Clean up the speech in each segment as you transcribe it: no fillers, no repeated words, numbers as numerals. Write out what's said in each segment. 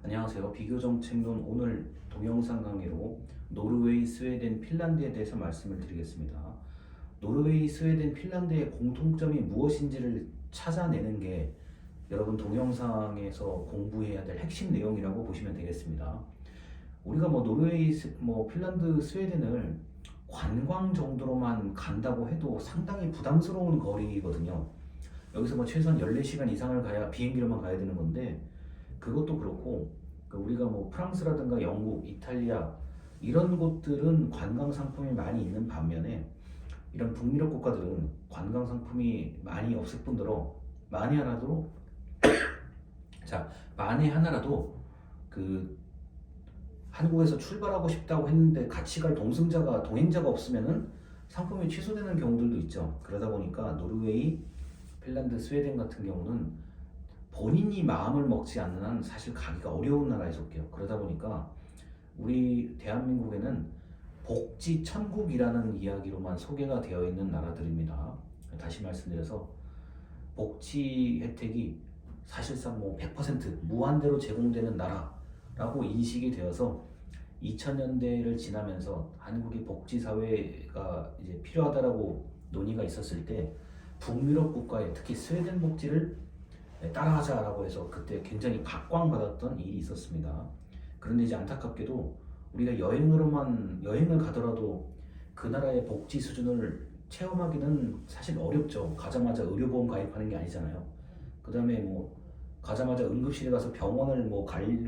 안녕하세요. 비교정책론 오늘 동영상 강의로 노르웨이, 스웨덴, 핀란드에 대해서 말씀을 드리겠습니다. 노르웨이, 스웨덴, 핀란드의 공통점이 무엇인지를 찾아내는 게 여러분 동영상에서 공부해야 될 핵심 내용이라고 보시면 되겠습니다. 우리가 노르웨이, 핀란드, 스웨덴을 관광 정도로만 간다고 해도 상당히 부담스러운 거리거든요. 여기서 최소한 14시간 이상을 가야 비행기로만 가야 되는 건데 그것도 그렇고 우리가 프랑스라든가 영국, 이탈리아 이런 곳들은 관광 상품이 많이 있는 반면에 이런 북유럽 국가들은 관광 상품이 많이 없을 뿐더러 만에 하나라도 그 한국에서 출발하고 싶다고 했는데 같이 갈 동행자가 없으면은 상품이 취소되는 경우들도 있죠. 그러다 보니까 노르웨이, 핀란드, 스웨덴 같은 경우는 본인이 마음을 먹지 않는 한 사실 가기가 어려운 나라에 속해요. 그러다 보니까 우리 대한민국에는 복지 천국이라는 이야기로만 소개가 되어 있는 나라들입니다. 다시 말씀드려서 복지 혜택이 사실상 100% 무한대로 제공되는 나라라고 인식이 되어서 2000년대를 지나면서 한국이 복지사회가 이제 필요하다라고 논의가 있었을 때 북유럽 국가에 특히 스웨덴 복지를 따라하자라고 해서 그때 굉장히 각광받았던 일이 있었습니다. 그런데 이제 안타깝게도 우리가 여행을 가더라도 그 나라의 복지 수준을 체험하기는 사실 어렵죠. 가자마자 의료보험 가입하는 게 아니잖아요. 그 다음에 가자마자 응급실에 가서 병원을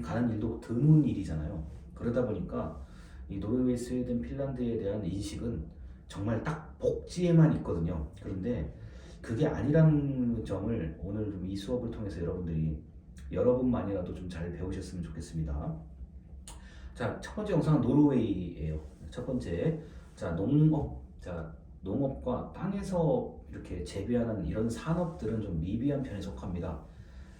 가는 일도 드문 일이잖아요. 그러다 보니까 이 노르웨이, 스웨덴, 핀란드에 대한 인식은 정말 딱 복지에만 있거든요. 그런데 그게 아니라는 점을 오늘 좀 이 수업을 통해서 여러분만이라도 좀 잘 배우셨으면 좋겠습니다. 자, 첫 번째 영상은 노르웨이예요. 첫 번째, 자, 농업과 땅에서 이렇게 재배하는 이런 산업들은 좀 미비한 편에 속합니다.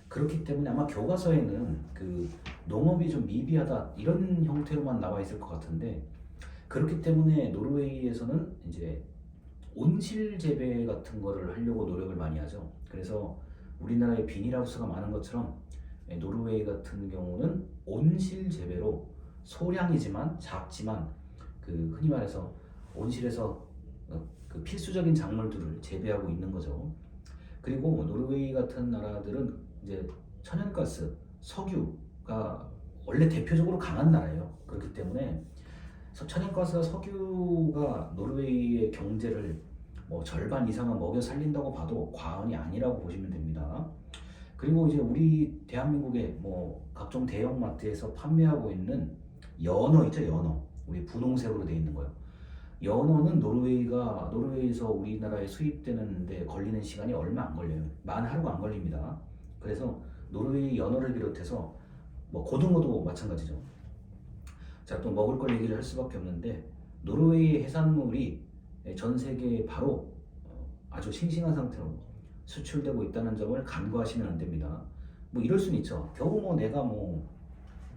그렇기 때문에 아마 교과서에는 그 농업이 좀 미비하다 이런 형태로만 나와 있을 것 같은데, 그렇기 때문에 노르웨이에서는 이제 온실 재배 같은 거를 하려고 노력을 많이 하죠. 그래서 우리나라에 비닐하우스가 많은 것처럼 노르웨이 같은 경우는 온실 재배로 소량이지만 작지만 그 흔히 말해서 온실에서 그 필수적인 작물들을 재배하고 있는 거죠. 그리고 노르웨이 같은 나라들은 이제 천연가스, 석유가 원래 대표적으로 강한 나라예요. 그렇기 때문에 천연가스와 석유가 노르웨이의 경제를 절반 이상은 먹여 살린다고 봐도 과언이 아니라고 보시면 됩니다. 그리고 이제 우리 대한민국의 각종 대형마트에서 판매하고 있는 연어 있죠, 연어. 우리 분홍색으로 되어 있는 거요. 연어는 노르웨이에서 우리나라에 수입되는데 걸리는 시간이 얼마 안 걸려요. 만 하루가 안 걸립니다. 그래서 노르웨이 연어를 비롯해서 고등어도 마찬가지죠. 자, 또 먹을 걸 얘기를 할 수밖에 없는데 노르웨이 해산물이 전 세계에 바로 아주 싱싱한 상태로 수출되고 있다는 점을 간과하시면 안 됩니다. 이럴 수는 있죠. 겨우 내가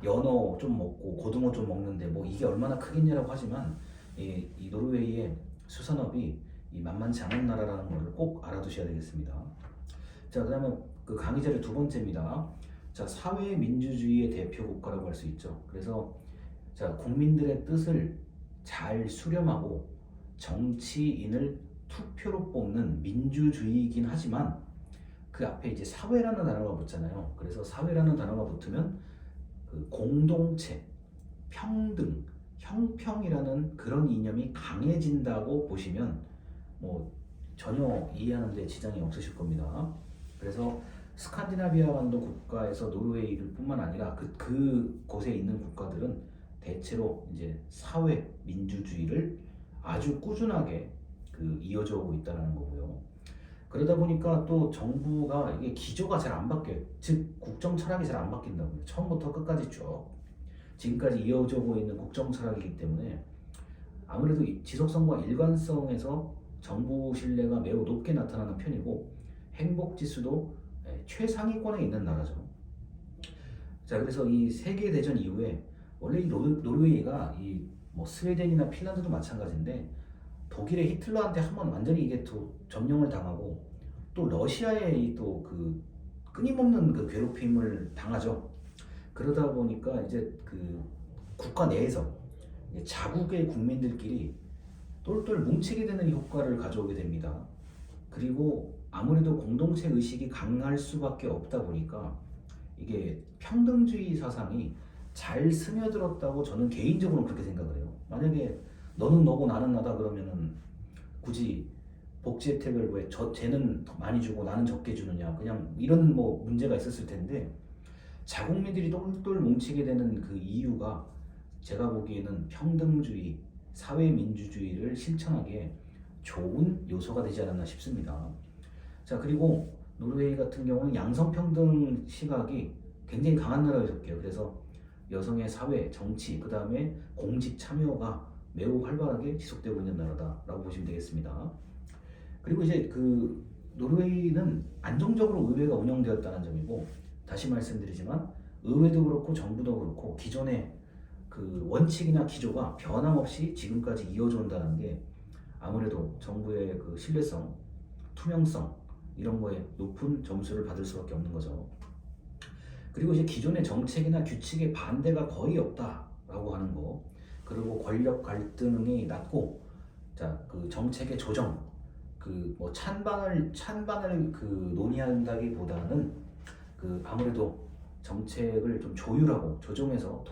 연어 좀 먹고 고등어 좀 먹는데 이게 얼마나 크겠냐라고 하지만 이 노르웨이의 수산업이 만만치 않은 나라라는 것을 꼭 알아두셔야 되겠습니다. 자, 그다음에 그 강의 자료 두 번째입니다. 자, 사회 민주주의의 대표 국가라고 할 수 있죠. 그래서 자, 국민들의 뜻을 잘 수렴하고 정치인을 투표로 뽑는 민주주의이긴 하지만 그 앞에 이제 사회라는 단어가 붙잖아요. 그래서 사회라는 단어가 붙으면 그 공동체, 평등, 형평이라는 그런 이념이 강해진다고 보시면 전혀 이해하는 데 지장이 없으실 겁니다. 그래서 스칸디나비아 반도 국가에서 노르웨이를 뿐만 아니라 그곳에 있는 국가들은 대체로 이제 사회 민주주의를 아주 꾸준하게 이어져 오고 있다는 거고요. 그러다 보니까 또 정부가 이게 기조가 잘 안 바뀌어요. 즉 국정 철학이 잘 안 바뀐다고요. 처음부터 끝까지 쭉 지금까지 이어져 오고 있는 국정 철학이기 때문에 아무래도 지속성과 일관성에서 정부 신뢰가 매우 높게 나타나는 편이고 행복 지수도 최상위권에 있는 나라죠. 자, 그래서 이 세계 대전 이후에 원래 이 노르웨이가 스웨덴이나 핀란드도 마찬가지인데 독일의 히틀러한테 한번 완전히 이게 또 점령을 당하고 또 러시아의 또 그 끊임없는 그 괴롭힘을 당하죠. 그러다 보니까 이제 그 국가 내에서 자국의 국민들끼리 똘똘 뭉치게 되는 효과를 가져오게 됩니다. 그리고 아무래도 공동체 의식이 강할 수밖에 없다 보니까 이게 평등주의 사상이 잘 스며들었다고 저는 개인적으로 그렇게 생각을 해요. 만약에 너는 너고 나는 나다 그러면은 굳이 복지 혜택을 왜 쟤는 더 많이 주고 나는 적게 주느냐, 그냥 이런 뭐 문제가 있었을 텐데, 자국민들이 똘똘 뭉치게 되는 그 이유가 제가 보기에는 평등주의, 사회민주주의를 실천하기에 좋은 요소가 되지 않았나 싶습니다. 자, 그리고 노르웨이 같은 경우는 양성평등 시각이 굉장히 강한 나라에 속해요. 그래서 여성의 사회, 정치, 그 다음에 공직 참여가 매우 활발하게 지속되고 있는 나라다라고 보시면 되겠습니다. 그리고 이제 그 노르웨이는 안정적으로 의회가 운영되었다는 점이고, 다시 말씀드리지만 의회도 그렇고 정부도 그렇고 기존의 그 원칙이나 기조가 변함없이 지금까지 이어져 온다는 게 아무래도 정부의 그 신뢰성, 투명성 이런 거에 높은 점수를 받을 수밖에 없는 거죠. 그리고 이제 기존의 정책이나 규칙에 반대가 거의 없다라고 하는 거, 그리고 권력 갈등이 낮고, 자, 그 정책의 조정, 그 뭐 찬반을 그 논의한다기보다는 그 아무래도 정책을 좀 조율하고 조정해서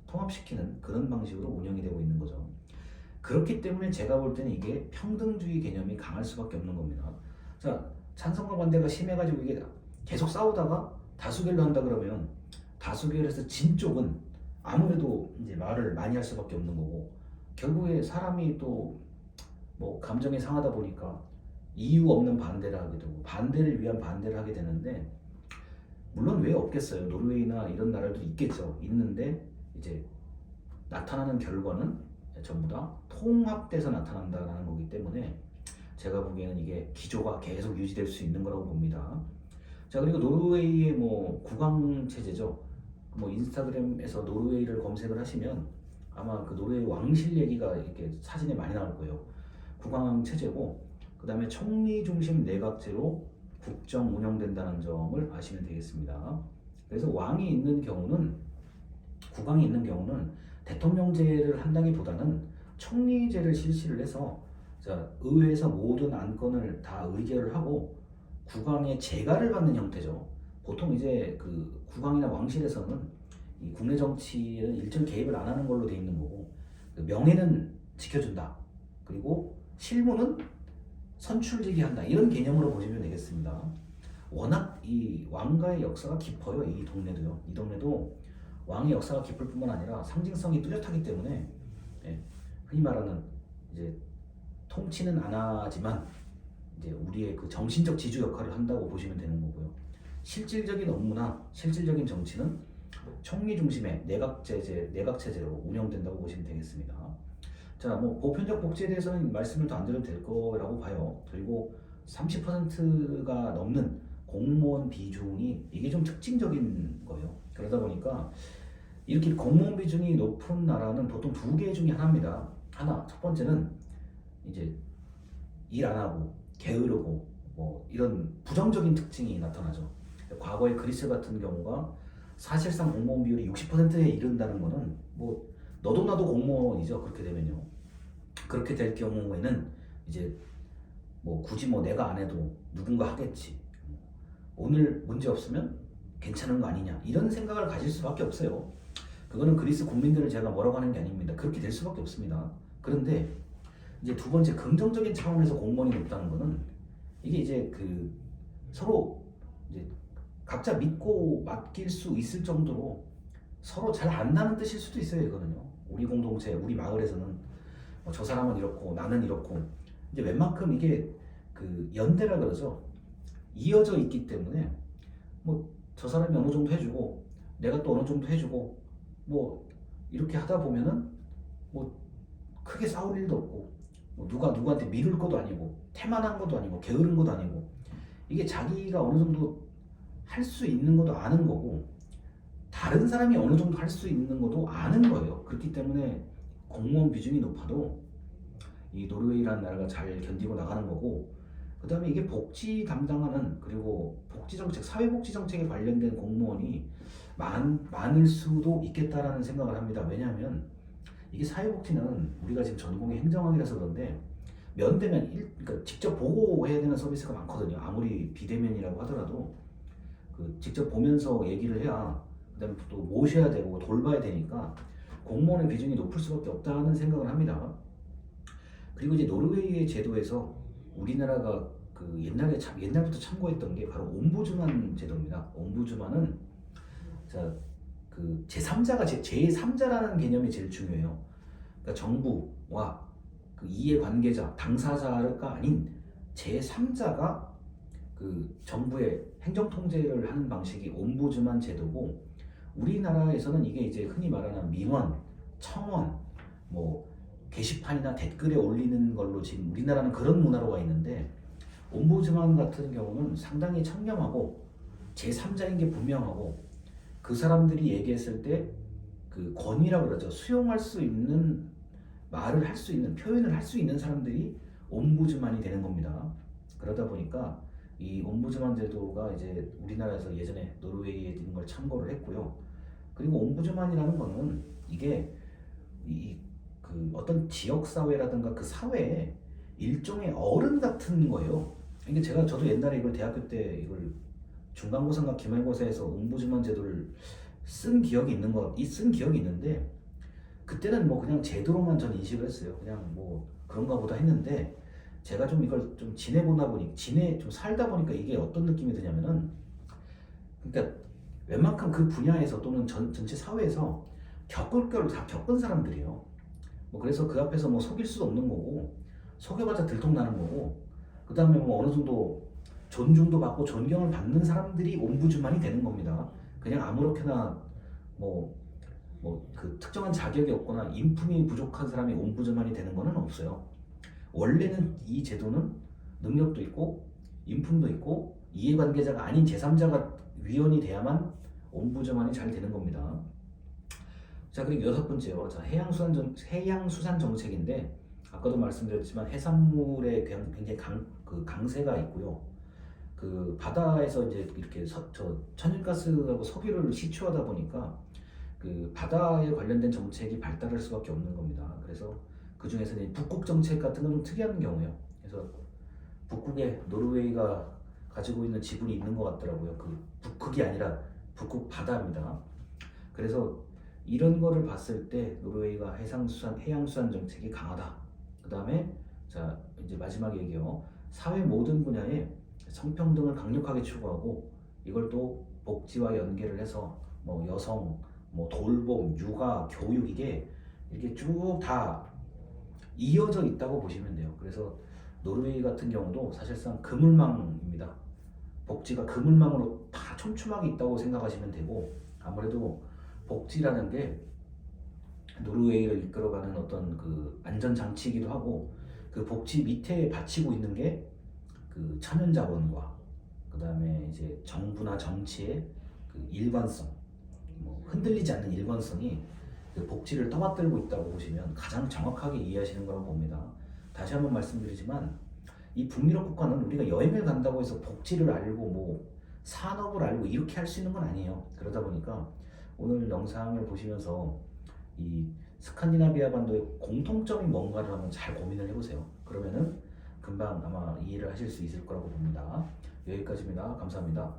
통합시키는 그런 방식으로 운영이 되고 있는 거죠. 그렇기 때문에 제가 볼 때는 이게 평등주의 개념이 강할 수밖에 없는 겁니다. 자, 찬성과 반대가 심해가지고 이게 계속 싸우다가 다수결로 한다 그러면 다수결에서 진 쪽은 아무래도 이제 말을 많이 할 수밖에 없는 거고, 결국에 사람이 또 뭐 감정이 상하다 보니까 이유 없는 반대를 하게 되고 반대를 위한 반대를 하게 되는데, 물론 왜 없겠어요. 노르웨이나 이런 나라도 있겠죠. 있는데 이제 나타나는 결과는 전부 다 통합돼서 나타난다는 거기 때문에 제가 보기에는 이게 기조가 계속 유지될 수 있는 거라고 봅니다. 자, 그리고 노르웨이의 뭐 국왕 체제죠. 뭐 인스타그램에서 노르웨이를 검색을 하시면 아마 그 노르웨이 왕실 얘기가 이렇게 사진에 많이 나올 거예요. 국왕 체제고, 그 다음에 총리 중심 내각제로 국정 운영된다는 점을 아시면 되겠습니다. 그래서 왕이 있는 경우는, 국왕이 있는 경우는 대통령제를 한다기보다는 총리제를 실시를 해서, 자, 의회에서 모든 안건을 다 의결을 하고 국왕의 재가를 받는 형태죠. 보통 이제 그 국왕이나 왕실에서는 이 국내 정치에는 일절 개입을 안 하는 걸로 돼 있는 거고, 그 명예는 지켜준다. 그리고 실무는 선출직이 한다. 이런 개념으로 보시면 되겠습니다. 워낙 이 왕가의 역사가 깊어요. 이 동네도요. 이 동네도 왕의 역사가 깊을 뿐만 아니라 상징성이 뚜렷하기 때문에, 예, 흔히 말하는 이제 통치는 안 하지만 이제 우리의 그 정신적 지주 역할을 한다고 보시면 되는 거고요. 실질적인 업무나 실질적인 정치는 총리 중심의 내각체제로 운영된다고 보시면 되겠습니다. 자, 뭐 보편적 복지에 대해서는 말씀을 더 안 드려도 될 거라고 봐요. 그리고 30%가 넘는 공무원 비중이 이게 좀 특징적인 거예요. 그러다 보니까 이렇게 공무원 비중이 높은 나라는 보통 두 개 중에 하나입니다. 하나, 첫 번째는 이제 일 안 하고 게으르고 뭐 이런 부정적인 특징이 나타나죠. 과거의 그리스 같은 경우가 사실상 공무원 비율이 60%에 이른다는 거는 뭐 너도 나도 공무원이죠. 그렇게 되면요. 그렇게 될 경우에는 이제 뭐 굳이 뭐 내가 안 해도 누군가 하겠지. 오늘 문제 없으면 괜찮은 거 아니냐. 이런 생각을 가질 수밖에 없어요. 그거는 그리스 국민들을 제가 뭐라고 하는 게 아닙니다. 그렇게 될 수밖에 없습니다. 그런데 이제 두 번째 긍정적인 차원에서 공무원이 높다는 거는 이게 이제 그 서로 이제 각자 믿고 맡길 수 있을 정도로 서로 잘 안다는 뜻일 수도 있어요. 이거는요. 우리 공동체, 우리 마을에서는 저 사람은 이렇고 나는 이렇고, 이제 웬만큼 이게 그 연대라 그러죠. 이어져 있기 때문에 뭐 저 사람이 어느 정도 해주고 내가 또 어느 정도 해주고 뭐 이렇게 하다 보면은 뭐 크게 싸울 일도 없고, 뭐 누가 누구한테 미룰 것도 아니고 태만한 것도 아니고 게으른 것도 아니고, 이게 자기가 어느 정도 할 수 있는 것도 아는 거고 다른 사람이 어느 정도 할 수 있는 것도 아는 거예요. 그렇기 때문에 공무원 비중이 높아도 이 노르웨이라는 나라가 잘 견디고 나가는 거고, 그다음에 이게 복지 담당하는 그리고 복지 정책, 사회복지 정책에 관련된 공무원이 많을 수도 있겠다라는 생각을 합니다. 왜냐하면 이게 사회복지는 우리가 지금 전공이 행정학이라서 그런데 면대면 그러니까 직접 보고 해야 되는 서비스가 많거든요. 아무리 비대면이라고 하더라도 그 직접 보면서 얘기를 해야 그다음에 또 모셔야 되고 돌봐야 되니까 공무원의 비중이 높을 수밖에 없다는 생각을 합니다. 그리고 이제 노르웨이의 제도에서 우리나라가 그 옛날부터 참고했던 게 바로 옴부즈만 제도입니다. 옴부즈만은 자, 그 제3자가 제3자라는 개념이 제일 중요해요. 그러니까 정부와 그 이해관계자, 당사자가 아닌 제3자가 그 정부의 행정 통제를 하는 방식이 옴부즈만 제도고 우리나라에서는 이게 이제 흔히 말하는 민원, 청원, 뭐 게시판이나 댓글에 올리는 걸로 지금 우리나라는 그런 문화로 가 있는데 옴부즈만 같은 경우는 상당히 청렴하고 제3자인 게 분명하고 그 사람들이 얘기했을 때 그 권위라고 그러죠. 수용할 수 있는 말을 할 수 있는 표현을 할 수 있는 사람들이 옴부즈만이 되는 겁니다. 그러다 보니까 이 옴부즈만 제도가 이제 우리나라에서 예전에 노르웨이에 있는 걸 참고를 했고요. 그리고 옴부즈만이라는 거는 이게 그 어떤 지역 사회라든가 그 사회에 일종의 어른 같은 거예요. 이게 저도 옛날에 이걸 대학교 때 이걸 중간고사인가 기말고사에서 옴부즈만 제도를 쓴 기억이 있는데 그때는 뭐 그냥 제도로만 전 인식을 했어요. 그냥 뭐 그런가 보다 했는데 제가 좀 이걸 좀 좀 살다 보니까 이게 어떤 느낌이 드냐면은 그러니까 웬만큼 그 분야에서 또는 전체 사회에서 겪을 걸 다 겪은 사람들이에요. 뭐 그래서 그 앞에서 뭐 속일 수도 없는 거고 속여봤자 들통나는 거고 그 다음에 뭐 어느 정도 존중도 받고 존경을 받는 사람들이 옴부즈만이 되는 겁니다. 그냥 아무렇게나 뭐 그 특정한 자격이 없거나 인품이 부족한 사람이 옴부즈만이 되는 거는 없어요. 원래는 이 제도는 능력도 있고 인품도 있고 이해관계자가 아닌 제3자가 위원이 돼야만 옴부즈만이 잘 되는 겁니다. 자, 그리고 여섯 번째요. 자, 해양수산 정책인데 아까도 말씀드렸지만 해산물에 굉장히 강세가 있고요. 그 바다에서 이제 이렇게 천연가스하고 석유를 시추하다 보니까 그 바다에 관련된 정책이 발달할 수밖에 없는 겁니다. 그래서 그 중에서는 북극 정책 같은 건 좀 특이한 경우예요. 그래서 북극에 노르웨이가 가지고 있는 지분이 있는 것 같더라고요. 그 북극이 아니라 북극 바다입니다. 그래서 이런 거를 봤을 때 노르웨이가 해양수산 정책이 강하다. 그 다음에 자 이제 마지막 얘기요. 사회 모든 분야에 성평등을 강력하게 추구하고 이걸 또 복지와 연계를 해서 뭐 여성, 뭐 돌봄, 육아, 교육 이게 쭉 다 이어져 있다고 보시면 돼요. 그래서 노르웨이 같은 경우도 사실상 그물망입니다. 복지가 그물망으로 다 촘촘하게 있다고 생각하시면 되고 아무래도 복지라는 게 노르웨이를 이끌어가는 어떤 그 안전장치이기도 하고 그 복지 밑에 받치고 있는 게 그 천연자원과 그 다음에 이제 정부나 정치의 그 일관성, 뭐 흔들리지 않는 일관성이 그 복지를 떠받들고 있다고 보시면 가장 정확하게 이해하시는 거라고 봅니다. 다시 한번 말씀드리지만 이 북유럽 국가는 우리가 여행을 간다고 해서 복지를 알고 뭐 산업을 알고 이렇게 할 수 있는 건 아니에요. 그러다 보니까 오늘 영상을 보시면서 이 스칸디나비아 반도의 공통점이 뭔가를 한번 잘 고민을 해보세요. 그러면은 금방 아마 이해를 하실 수 있을 거라고 봅니다. 여기까지입니다. 감사합니다.